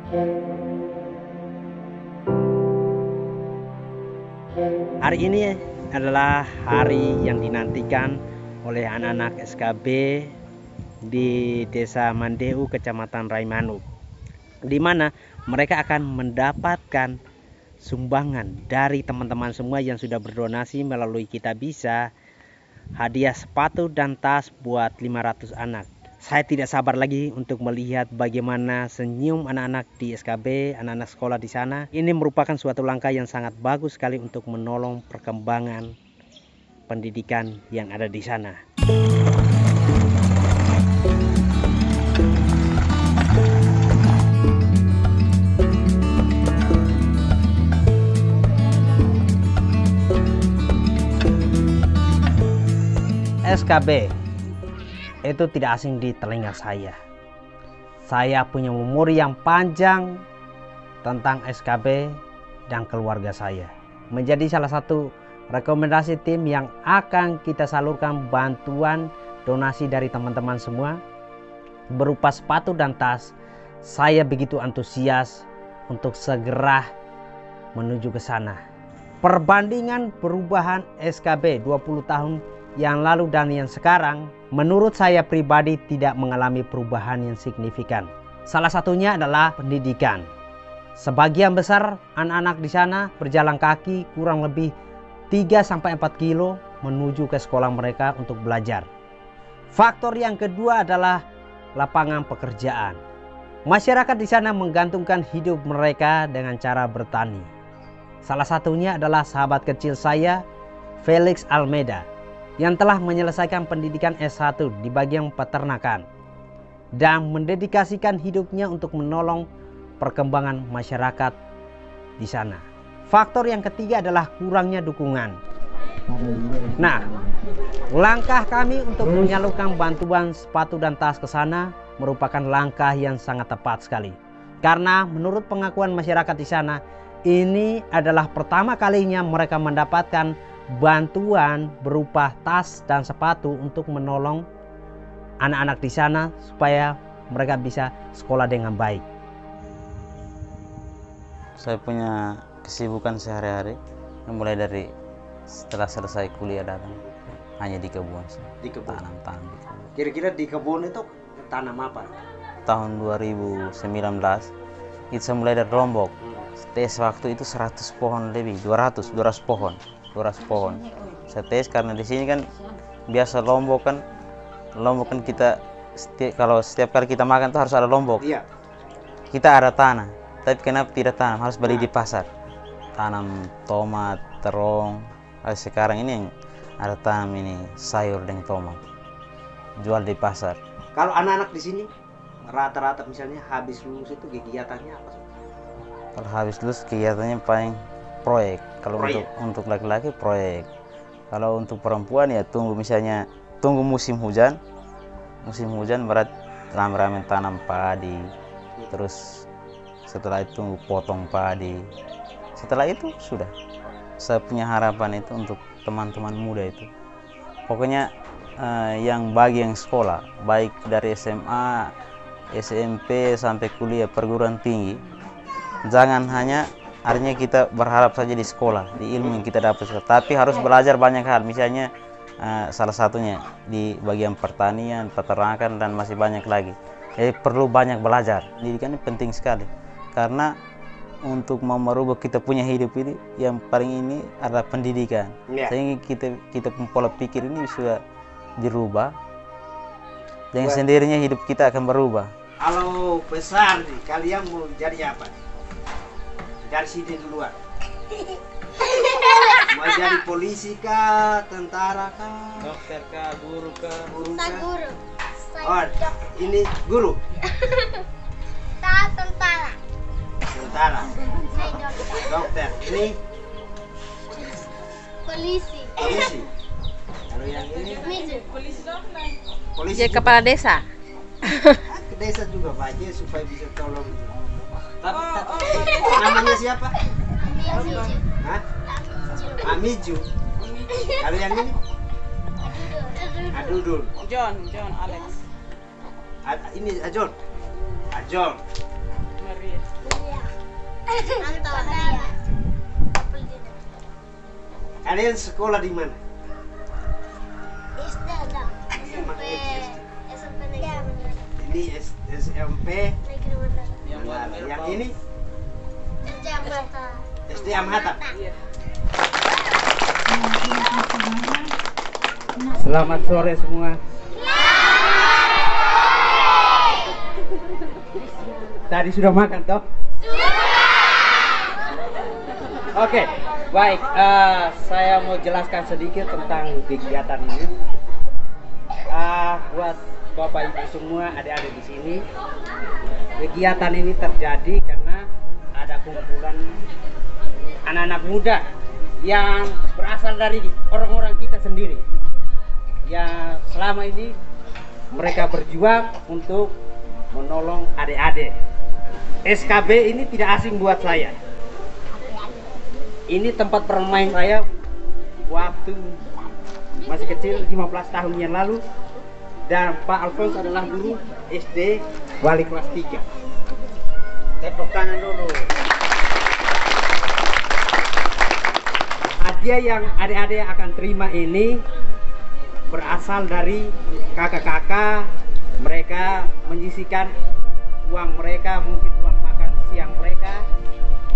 Hari ini adalah hari yang dinantikan oleh anak-anak SKB di Desa Mandeu, Kecamatan Raimanuk, di mana mereka akan mendapatkan sumbangan dari teman-teman semua yang sudah berdonasi melalui Kitabisa, hadiah sepatu dan tas buat 500 anak. Saya tidak sabar lagi untuk melihat bagaimana senyum anak-anak di SKB, anak-anak sekolah di sana. Ini merupakan suatu langkah yang sangat bagus sekali untuk menolong perkembangan pendidikan yang ada di sana. SKB itu tidak asing di telinga saya. Saya punya memori yang panjang tentang SKB dan keluarga saya. Menjadi salah satu rekomendasi tim yang akan kita salurkan bantuan donasi dari teman-teman semua berupa sepatu dan tas. Saya begitu antusias untuk segera menuju ke sana. Perbandingan perubahan SKB 20 tahun yang lalu dan yang sekarang, menurut saya pribadi tidak mengalami perubahan yang signifikan. Salah satunya adalah pendidikan. Sebagian besar anak-anak di sana berjalan kaki kurang lebih 3-4 kilo menuju ke sekolah mereka untuk belajar. Faktor yang kedua adalah lapangan pekerjaan. Masyarakat di sana menggantungkan hidup mereka dengan cara bertani. Salah satunya adalah sahabat kecil saya, Felix Almeida, yang telah menyelesaikan pendidikan S1 di bagian peternakan dan mendedikasikan hidupnya untuk menolong perkembangan masyarakat di sana. Faktor yang ketiga adalah kurangnya dukungan. Nah, langkah kami untuk menyalurkan bantuan sepatu dan tas ke sana merupakan langkah yang sangat tepat sekali. Karena menurut pengakuan masyarakat di sana, ini adalah pertama kalinya mereka mendapatkan bantuan berupa tas dan sepatu untuk menolong anak-anak di sana supaya mereka bisa sekolah dengan baik. Saya punya kesibukan sehari-hari, mulai dari setelah selesai kuliah datang hanya di kebun. Di kebun. Tanam. Kira-kira di kebun itu tanam apa? Tahun 2019 itu saya mulai dari Lombok. Tes waktu itu 100 pohon lebih, 200 pohon. Saya tes karena di sini kan biasa Lombok kan kita kalau setiap kali kita makan tuh harus ada Lombok. Iya. Kita ada tanah, tapi kenapa tidak tanam? Harus beli di pasar. Tanam tomat, terong. Sekarang ini yang ada tanam ini sayur dan tomat. Jual di pasar. Kalau anak-anak di sini rata-rata misalnya habis lulus itu kegiatannya apa? Kalau habis lulus kegiatannya paling proyek. Kalau proyek. untuk laki-laki proyek. Kalau untuk perempuan ya tunggu musim hujan. Musim hujan berat rame-rame tanam padi. Terus setelah itu tunggu potong padi. Setelah itu sudah. Saya punya harapan itu untuk teman-teman muda itu. Pokoknya yang bagi yang sekolah, baik dari SMA, SMP sampai kuliah perguruan tinggi, jangan hanya artinya kita berharap saja di sekolah, di ilmu yang kita dapat, tapi harus belajar banyak hal. Misalnya salah satunya di bagian pertanian, peternakan, dan masih banyak lagi. Jadi perlu banyak belajar. Pendidikan ini penting sekali karena untuk merubah kita punya hidup ini yang paling ini adalah pendidikan. Ya. Sehingga kita pola pikir ini sudah dirubah, dan sendirinya hidup kita akan berubah. Kalau besar nih, kalian mau jadi apa? Dari sini duluan. Mau jadi polisi kah, tentara kah, Dokter kah, guru kah? Guru kah? Guru. Oh, ini guru. Tentara. Tentara. Dokter. Ini Polisi. polisi. Kalau yang ini polisi. Jadi kepala desa. Ke desa juga Pak, supaya bisa tolong. Namanya siapa? Hah? Amiju. Kalau yang ini? Adudul. John Alex. Ini Ajon. Ajon. Maria. Kalian sekolah di mana? SD ada. SMP Negeri. Ini SMP. Negeri. Yang ini SD Amata. SD Amata. Selamat sore semua. Tadi sudah makan toh? Oke, baik. Saya mau jelaskan sedikit tentang kegiatan ini. Buat Bapak Ibu semua, adik-adik di sini, kegiatan ini terjadi karena ada kumpulan anak-anak muda yang berasal dari orang-orang kita sendiri. Ya, selama ini mereka berjuang untuk menolong adik-adik. SKB ini tidak asing buat saya. Ini tempat bermain saya waktu masih kecil, 15 tahun yang lalu. Dan Pak Alfons adalah guru SD wali kelas 3. Tepuk tangan dulu. Hadiah yang adik-adik akan terima ini berasal dari kakak-kakak. Mereka menyisihkan uang mereka, mungkin uang makan siang mereka,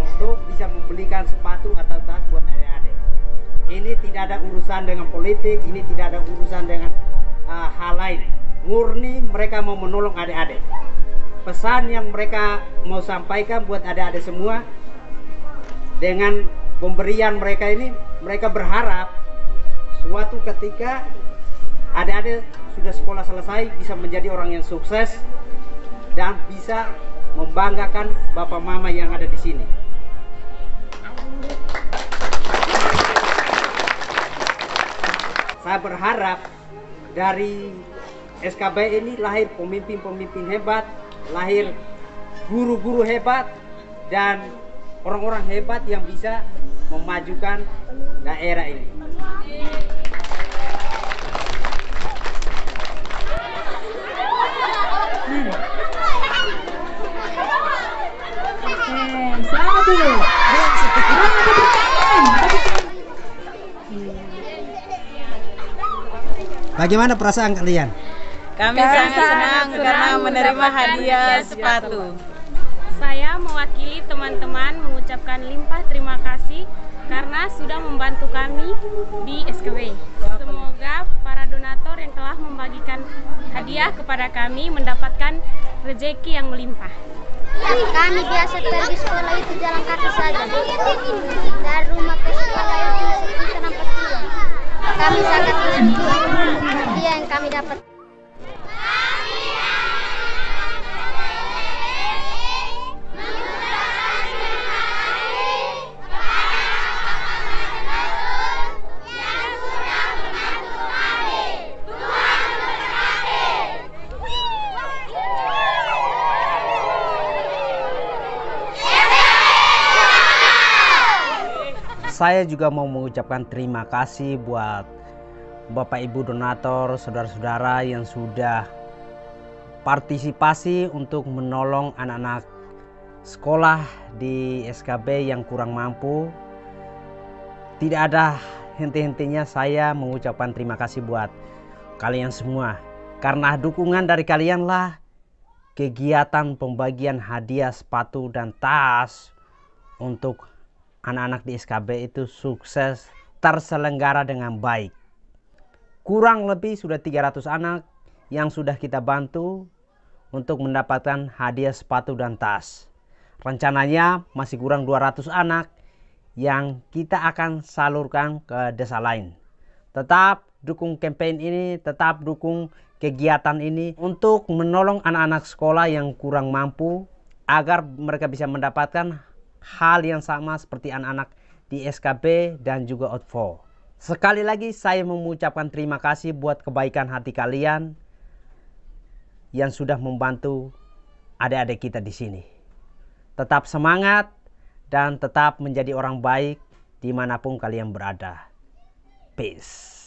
untuk bisa membelikan sepatu atau tas buat adik-adik. Ini tidak ada urusan dengan politik, ini tidak ada urusan dengan hal lain. Murni mereka mau menolong adik-adik. Pesan yang mereka mau sampaikan buat adik-adik semua, dengan pemberian mereka ini, mereka berharap suatu ketika adik-adik sudah sekolah selesai bisa menjadi orang yang sukses dan bisa membanggakan bapak mama yang ada di sini. Saya berharap dari SKB ini lahir pemimpin-pemimpin hebat, lahir guru-guru hebat, dan orang-orang hebat yang bisa memajukan daerah ini. Selamat dulu. Bagaimana perasaan kalian? Kami sangat senang karena menerima hadiah sepatu. Saya mewakili teman-teman mengucapkan limpah terima kasih karena sudah membantu kami di SKB. Semoga para donatur yang telah membagikan hadiah kepada kami mendapatkan rezeki yang melimpah. Kami biasa pergi sekolah itu jalan kaki saja. Dari rumah ke sekolah itu sekitar 4 kilo. Kami sangat bersyukur hadiah yang kami dapat. Saya juga mau mengucapkan terima kasih buat Bapak Ibu donatur, saudara-saudara yang sudah partisipasi untuk menolong anak-anak sekolah di SKB yang kurang mampu. Tidak ada henti-hentinya saya mengucapkan terima kasih buat kalian semua. Karena dukungan dari kalianlah kegiatan pembagian hadiah sepatu dan tas untuk anak-anak di SKB itu sukses terselenggara dengan baik. Kurang lebih sudah 300 anak yang sudah kita bantu untuk mendapatkan hadiah sepatu dan tas. Rencananya masih kurang 200 anak yang kita akan salurkan ke desa lain. Tetap dukung campaign ini, tetap dukung kegiatan ini untuk menolong anak-anak sekolah yang kurang mampu agar mereka bisa mendapatkan hal yang sama seperti anak-anak di SKB dan juga OTFO. Sekali lagi saya mengucapkan terima kasih buat kebaikan hati kalian yang sudah membantu adik-adik kita di sini. Tetap semangat dan tetap menjadi orang baik dimanapun kalian berada. Peace.